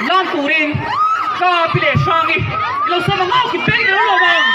lan turin ka pile shangi lo sa mga ki pek na lo bang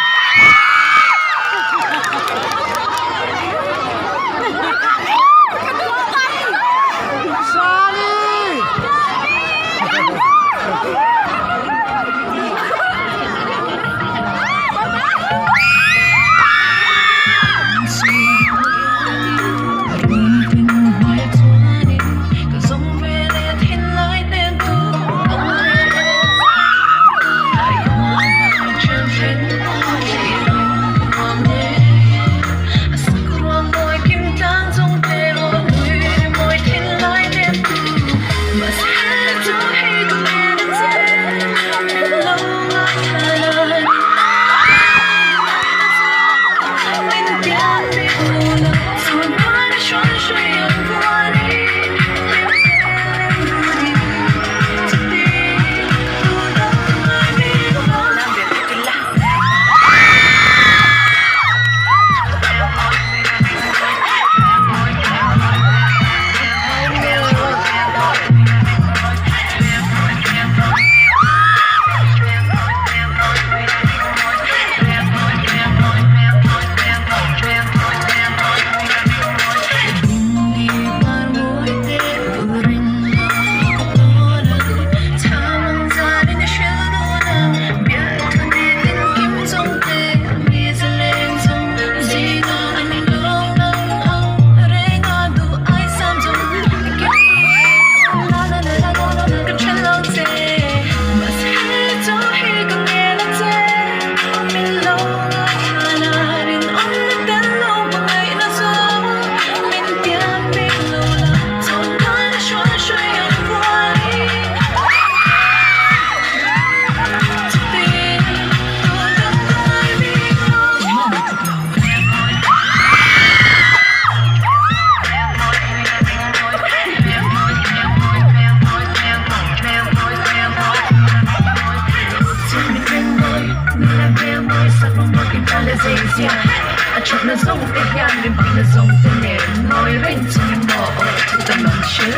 I chop na zong te yan din pag na zong te nen Nói rin sa ni mo o thích ta lòng chứ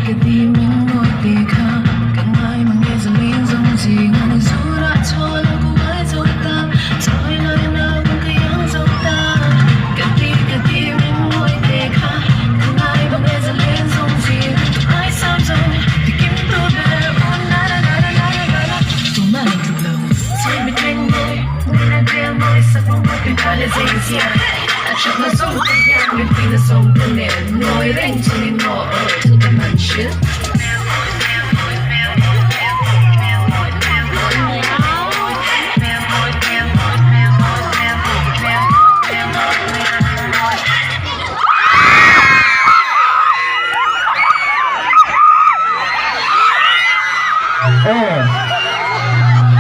Cái đi mình ngồi tì khá Cả ngày mà nghe ra liên dòng gì Ngồi dù đã cho lâu cô ai dâu ta Thôi lời nào cũng cứ yang dâu ta Cái đi mình ngồi tì khá Cả ngày mà nghe ra liên dòng gì Không ai sao dòng Thì kiếm tôi về Oh na na na na na na na Tôi mà lên thực lâu Thôi mình tranh ngồi Nên là đeo môi sắc mong mơ tình khá là dễ dàng Chọc na zong te yan din pag na zong te nen Nói rin sa ni mo o thích ta lòng chứ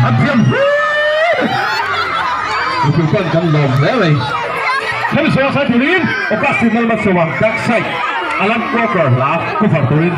Anh Thiêm Itu kan kan lom lele Kami suara saya turin Okasi malam sewang Dark side Alan Walker lah Kufar turin